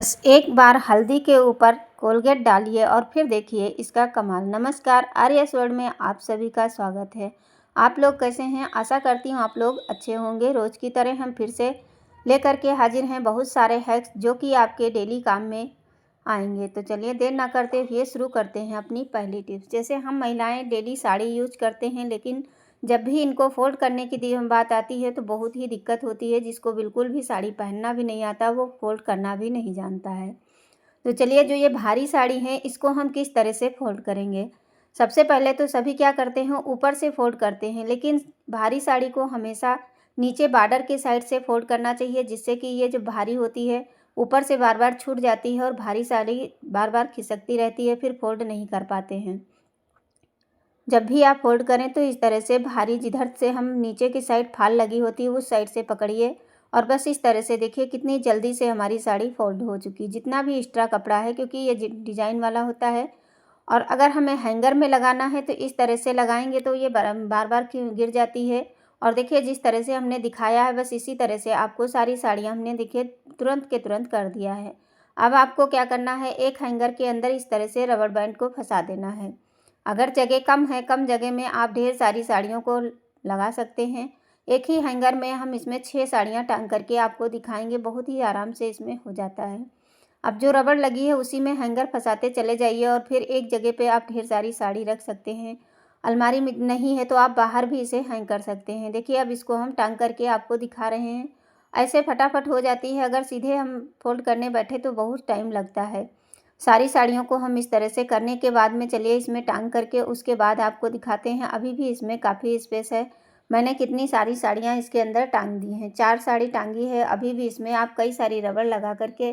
बस एक बार हल्दी के ऊपर कोलगेट डालिए और फिर देखिए इसका कमाल। नमस्कार, आर्यस वर्ल्ड में आप सभी का स्वागत है। आप लोग कैसे हैं? आशा करती हूँ आप लोग अच्छे होंगे। रोज़ की तरह हम फिर से लेकर के हाजिर हैं बहुत सारे हैक्स जो कि आपके डेली काम में आएंगे। तो चलिए देर ना करते हुए शुरू करते हैं अपनी पहली टिप्स। जैसे हम महिलाएं डेली साड़ी यूज करते हैं, लेकिन जब भी इनको फोल्ड करने की बात आती है तो बहुत ही दिक्कत होती है। जिसको बिल्कुल भी साड़ी पहनना भी नहीं आता वो फोल्ड करना भी नहीं जानता है। तो चलिए, जो ये भारी साड़ी है इसको हम किस तरह से फोल्ड करेंगे। सबसे पहले तो सभी क्या करते हैं, ऊपर से फोल्ड करते हैं, लेकिन भारी साड़ी को हमेशा नीचे बॉर्डर के साइड से फोल्ड करना चाहिए, जिससे कि ये जो भारी होती है ऊपर से बार बार छूट जाती है और भारी साड़ी बार बार खिसकती रहती है, फिर फोल्ड नहीं कर पाते हैं। जब भी आप फोल्ड करें तो इस तरह से भारी, जिधर से हम नीचे की साइड फाल लगी होती है उस साइड से पकड़िए और बस इस तरह से देखिए कितनी जल्दी से हमारी साड़ी फोल्ड हो चुकी। जितना भी एक्स्ट्रा कपड़ा है, क्योंकि ये डिज़ाइन वाला होता है, और अगर हमें हैंगर में लगाना है तो इस तरह से लगाएंगे तो ये बार बार गिर जाती है। और देखिए जिस तरह से हमने दिखाया है बस इसी तरह से आपको सारी साड़ियाँ हमने देखिए तुरंत के तुरंत कर दिया है। अब आपको क्या करना है, एक हैंगर के अंदर इस तरह से रबर बैंड को फंसा देना है। अगर जगह कम है, कम जगह में आप ढेर सारी साड़ियों को लगा सकते हैं। एक ही हैंगर में हम इसमें 6 साड़ियाँ टांग करके आपको दिखाएंगे, बहुत ही आराम से इसमें हो जाता है। अब जो रबड़ लगी है उसी में हैंगर फंसाते चले जाइए और फिर एक जगह पे आप ढेर सारी साड़ी रख सकते हैं। अलमारी में नहीं है तो आप बाहर भी इसे हैंग कर सकते हैं। देखिए अब इसको हम टांग करके आपको दिखा रहे हैं। ऐसे फटाफट हो जाती है। अगर सीधे हम फोल्ड करने बैठे तो बहुत टाइम लगता है। सारी साड़ियों को हम इस तरह से करने के बाद में चलिए इसमें टांग करके उसके बाद आपको दिखाते हैं। अभी भी इसमें काफ़ी स्पेस है। मैंने कितनी सारी साड़ियाँ इसके अंदर टांग दी हैं, 4 साड़ी टांगी है। अभी भी इसमें आप कई सारी रबड़ लगा करके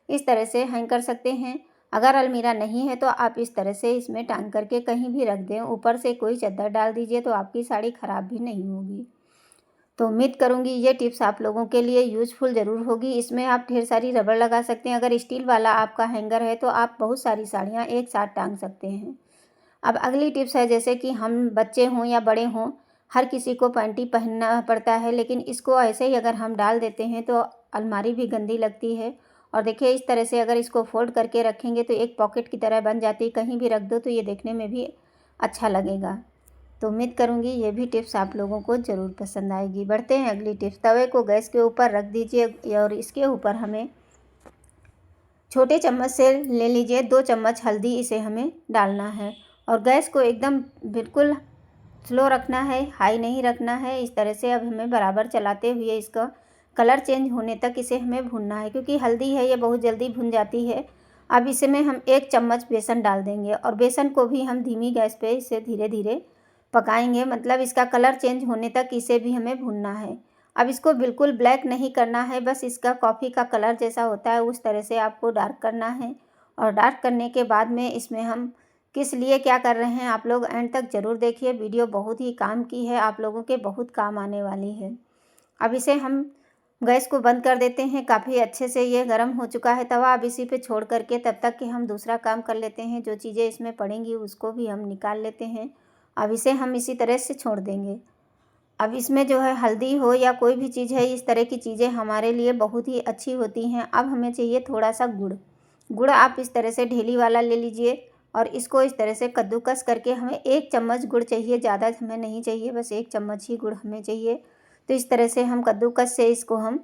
इस तरह से हैंग कर सकते हैं। अगर अलमीरा नहीं है तो आप इस तरह से इसमें टांग करके कहीं भी रख दें, ऊपर से कोई चादर डाल दीजिए तो आपकी साड़ी ख़राब भी नहीं होगी। तो उम्मीद करूँगी ये टिप्स आप लोगों के लिए यूज़फुल ज़रूर होगी। इसमें आप ढेर सारी रबड़ लगा सकते हैं। अगर स्टील वाला आपका हैंगर है तो आप बहुत सारी साड़ियाँ एक साथ टांग सकते हैं। अब अगली टिप्स है, जैसे कि हम बच्चे हों या बड़े हों, हर किसी को पैंटी पहनना पड़ता है, लेकिन इसको ऐसे ही अगर हम डाल देते हैं तो अलमारी भी गंदी लगती है। और देखिए इस तरह से अगर इसको फोल्ड करके रखेंगे तो एक पॉकेट की तरह बन जाती है, कहीं भी रख दो तो ये देखने में भी अच्छा लगेगा। तो उम्मीद करूँगी ये भी टिप्स आप लोगों को ज़रूर पसंद आएगी। बढ़ते हैं अगली टिप्स। तवे को गैस के ऊपर रख दीजिए और इसके ऊपर हमें छोटे चम्मच से ले लीजिए 2 चम्मच हल्दी, इसे हमें डालना है और गैस को एकदम बिल्कुल स्लो रखना है, हाई नहीं रखना है। इस तरह से अब हमें बराबर चलाते हुए इसका कलर चेंज होने तक इसे हमें भूनना है, क्योंकि हल्दी है ये बहुत जल्दी भुन जाती है। अब इसमें हम 1 चम्मच बेसन डाल देंगे और बेसन को भी हम धीमी गैस पे इसे धीरे धीरे पकाएंगे, मतलब इसका कलर चेंज होने तक इसे भी हमें भूनना है। अब इसको बिल्कुल ब्लैक नहीं करना है, बस इसका कॉफ़ी का कलर जैसा होता है उस तरह से आपको डार्क करना है। और डार्क करने के बाद में इसमें हम किस लिए क्या कर रहे हैं आप लोग एंड तक ज़रूर देखिए। वीडियो बहुत ही काम की है, आप लोगों के बहुत काम आने वाली है। अब इसे हम गैस को बंद कर देते हैं। काफ़ी अच्छे से ये गर्म हो चुका है तवा। अब इसी पे छोड़ करके तब तक कि हम दूसरा काम कर लेते हैं। जो चीज़ें इसमें पड़ेंगी उसको भी हम निकाल लेते हैं। अब इसे हम इसी तरह से छोड़ देंगे। अब इसमें जो है हल्दी हो या कोई भी चीज़ है, इस तरह की चीज़ें हमारे लिए बहुत ही अच्छी होती हैं। अब हमें चाहिए थोड़ा सा गुड़। गुड़ आप इस तरह से ढेली वाला ले लीजिए और इसको इस तरह से कद्दूकस करके, हमें 1 चम्मच गुड़ चाहिए, ज़्यादा हमें नहीं चाहिए, बस 1 चम्मच ही गुड़ हमें चाहिए। तो इस तरह से हम कद्दूकस से इसको हम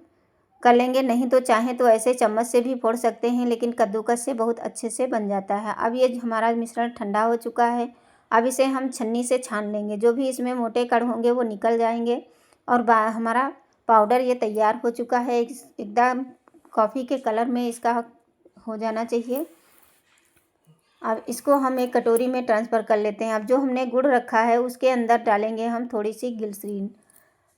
कर लेंगे। नहीं तो चाहें तो ऐसे चम्मच से भी फोड़ सकते हैं, लेकिन कद्दूकस से बहुत अच्छे से बन जाता है। अब ये हमारा मिश्रण ठंडा हो चुका है। अब इसे हम छन्नी से छान लेंगे, जो भी इसमें मोटे कण होंगे वो निकल जाएंगे और हमारा पाउडर ये तैयार हो चुका है। एकदम कॉफ़ी के कलर में इसका हो जाना चाहिए। अब इसको हम एक कटोरी में ट्रांसफ़र कर लेते हैं। अब जो हमने गुड़ रखा है उसके अंदर डालेंगे हम थोड़ी सी ग्लिसरीन।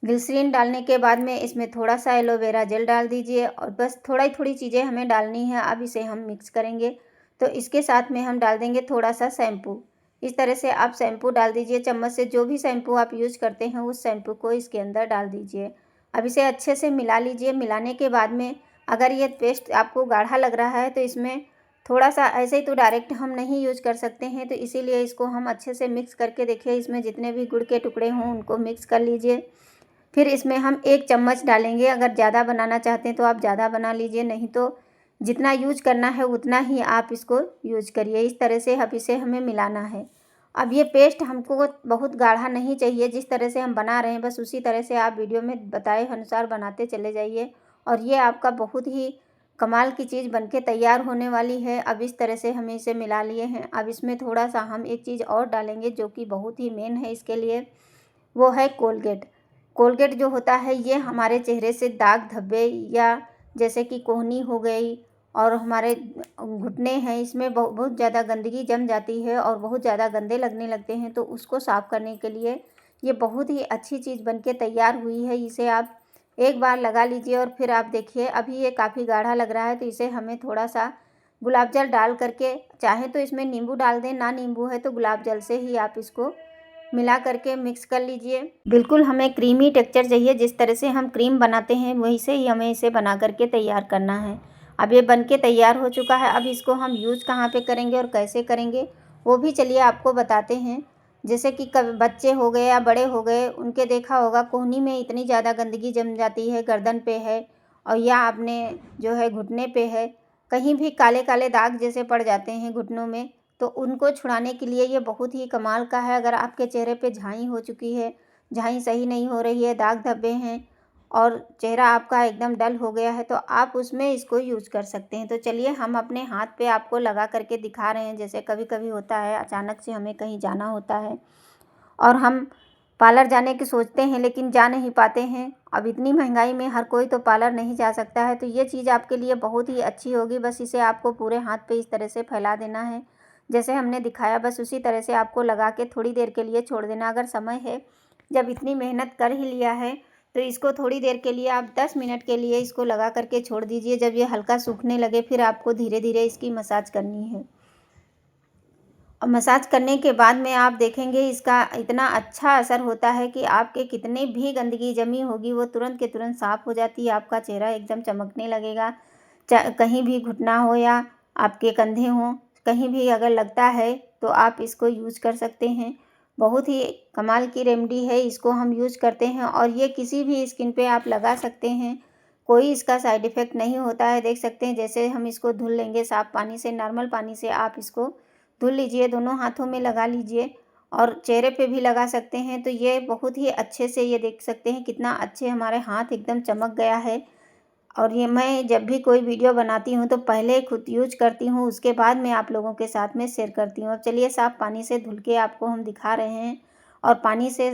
ग्लिसरीन डालने के बाद में इसमें थोड़ा सा एलोवेरा जेल डाल दीजिए और बस थोड़ी चीज़ें हमें डालनी है। अब इसे हम मिक्स करेंगे तो इसके साथ में हम डाल देंगे थोड़ा सा शैम्पू। इस तरह से आप शैम्पू डाल दीजिए चम्मच से, जो भी शैम्पू आप यूज़ करते हैं उस शैम्पू को इसके अंदर डाल दीजिए। अब इसे अच्छे से मिला लीजिए। मिलाने के बाद में अगर ये पेस्ट आपको गाढ़ा लग रहा है तो इसमें थोड़ा सा, ऐसे ही तो डायरेक्ट हम नहीं यूज कर सकते हैं, तो इसीलिए इसको हम अच्छे से मिक्स करके देखिए इसमें जितने भी गुड़ के टुकड़े हों उनको मिक्स कर लीजिए। फिर इसमें हम 1 चम्मच डालेंगे। अगर ज़्यादा बनाना चाहते हैं तो आप ज़्यादा बना लीजिए, नहीं तो जितना यूज करना है उतना ही आप इसको यूज करिए। इस तरह से अब इसे हमें मिलाना है। अब ये पेस्ट हमको बहुत गाढ़ा नहीं चाहिए, जिस तरह से हम बना रहे हैं बस उसी तरह से आप वीडियो में बताए अनुसार बनाते चले जाइए और ये आपका बहुत ही कमाल की चीज़ बनके तैयार होने वाली है। अब इस तरह से हम इसे मिला लिए हैं। अब इसमें थोड़ा सा हम एक चीज़ और डालेंगे जो कि बहुत ही मेन है इसके लिए, वो है कोलगेट। कोलगेट जो होता है ये हमारे चेहरे से दाग धब्बे या जैसे कि कोहनी हो गई और हमारे घुटने हैं, इसमें बहुत ज़्यादा गंदगी जम जाती है और बहुत ज़्यादा गंदे लगने लगते हैं, तो उसको साफ़ करने के लिए ये बहुत ही अच्छी चीज़ बनके तैयार हुई है। इसे आप एक बार लगा लीजिए और फिर आप देखिए अभी ये काफ़ी गाढ़ा लग रहा है, तो इसे हमें थोड़ा सा गुलाब जल डाल करके, चाहे तो इसमें नींबू डाल दें, ना नींबू है तो गुलाब जल से ही आप इसको मिला करके मिक्स कर लीजिए। बिल्कुल हमें क्रीमी टेक्सचर चाहिए, जिस तरह से हम क्रीम बनाते हैं वही से ही हमें इसे बना करके तैयार करना है। अब ये बनके तैयार हो चुका है। अब इसको हम यूज़ कहाँ पे करेंगे और कैसे करेंगे वो भी चलिए आपको बताते हैं। जैसे कि कभी बच्चे हो गए या बड़े हो गए, उनके देखा होगा कोहनी में इतनी ज़्यादा गंदगी जम जाती है, गर्दन पे है और या आपने जो है घुटने पे है, कहीं भी काले काले दाग जैसे पड़ जाते हैं घुटनों में, तो उनको छुड़ाने के लिए ये बहुत ही कमाल का है। अगर आपके चेहरे पे झाई हो चुकी है, झाई सही नहीं हो रही है, दाग धब्बे हैं और चेहरा आपका एकदम डल हो गया है, तो आप उसमें इसको यूज़ कर सकते हैं। तो चलिए हम अपने हाथ पे आपको लगा करके दिखा रहे हैं। जैसे कभी कभी होता है अचानक से हमें कहीं जाना होता है और हम पार्लर जाने की सोचते हैं लेकिन जा नहीं पाते हैं। अब इतनी महंगाई में हर कोई तो पार्लर नहीं जा सकता है, तो ये चीज़ आपके लिए बहुत ही अच्छी होगी। बस इसे आपको पूरे हाथ पे इस तरह से फैला देना है, जैसे हमने दिखाया, बस उसी तरह से आपको लगा के थोड़ी देर के लिए छोड़ देना। अगर समय है, जब इतनी मेहनत कर ही लिया है तो इसको थोड़ी देर के लिए आप 10 मिनट के लिए इसको लगा करके छोड़ दीजिए। जब ये हल्का सूखने लगे फिर आपको धीरे धीरे इसकी मसाज करनी है और मसाज करने के बाद में आप देखेंगे इसका इतना अच्छा असर होता है कि आपके कितने भी गंदगी जमी होगी वो तुरंत के तुरंत साफ़ हो जाती है। आपका चेहरा एकदम चमकने लगेगा। कहीं भी घुटना हो या आपके कंधे हों, कहीं भी अगर लगता है तो आप इसको यूज़ कर सकते हैं। बहुत ही कमाल की रेमेडी है, इसको हम यूज़ करते हैं और ये किसी भी स्किन पे आप लगा सकते हैं, कोई इसका साइड इफ़ेक्ट नहीं होता है। देख सकते हैं जैसे हम इसको धुल लेंगे साफ़ पानी से, नॉर्मल पानी से आप इसको धुल लीजिए, दोनों हाथों में लगा लीजिए और चेहरे पे भी लगा सकते हैं। तो ये बहुत ही अच्छे से, ये देख सकते हैं कितना अच्छे हमारे हाथ एकदम चमक गया है। और ये मैं जब भी कोई वीडियो बनाती हूँ तो पहले खुद यूज करती हूँ, उसके बाद मैं आप लोगों के साथ में शेयर करती हूँ। अब चलिए साफ़ पानी से धुल के आपको हम दिखा रहे हैं और पानी से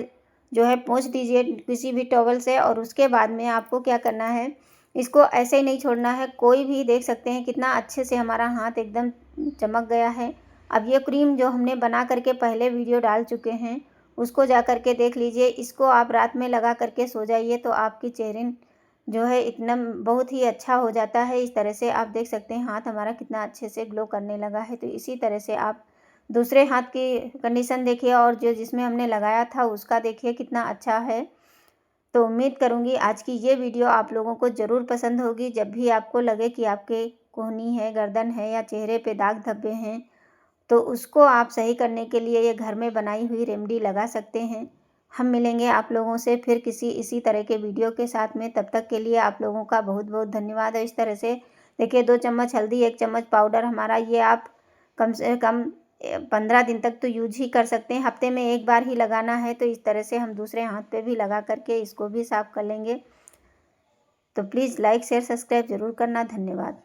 जो है पोंछ दीजिए किसी भी टॉवल से और उसके बाद में आपको क्या करना है, इसको ऐसे ही नहीं छोड़ना है। कोई भी देख सकते हैं कितना अच्छे से हमारा हाथ एकदम चमक गया है। अब ये क्रीम जो हमने बना करके पहले वीडियो डाल चुके हैं उसको जा करके देख लीजिए। इसको आप रात में लगा करके सो जाइए तो आपकी चेहरे जो है एकदम बहुत ही अच्छा हो जाता है। इस तरह से आप देख सकते हैं हाथ हमारा कितना अच्छे से ग्लो करने लगा है। तो इसी तरह से आप दूसरे हाथ की कंडीशन देखिए और जो जिसमें हमने लगाया था उसका देखिए कितना अच्छा है। तो उम्मीद करूँगी आज की ये वीडियो आप लोगों को ज़रूर पसंद होगी। जब भी आपको लगे कि आपके कोहनी है, गर्दन है या चेहरे पे दाग धब्बे हैं, तो उसको आप सही करने के लिए ये घर में बनाई हुई रेमेडी लगा सकते हैं। हम मिलेंगे आप लोगों से फिर किसी इसी तरह के वीडियो के साथ में। तब तक के लिए आप लोगों का बहुत बहुत धन्यवाद। और इस तरह से देखिए 2 चम्मच हल्दी, 1 चम्मच पाउडर हमारा, ये आप कम से कम 15 दिन तक तो यूज ही कर सकते हैं। हफ्ते में 1 बार ही लगाना है। तो इस तरह से हम दूसरे हाथ पे भी लगा करके इसको भी साफ़ कर लेंगे। तो प्लीज़ लाइक शेयर सब्सक्राइब ज़रूर करना। धन्यवाद।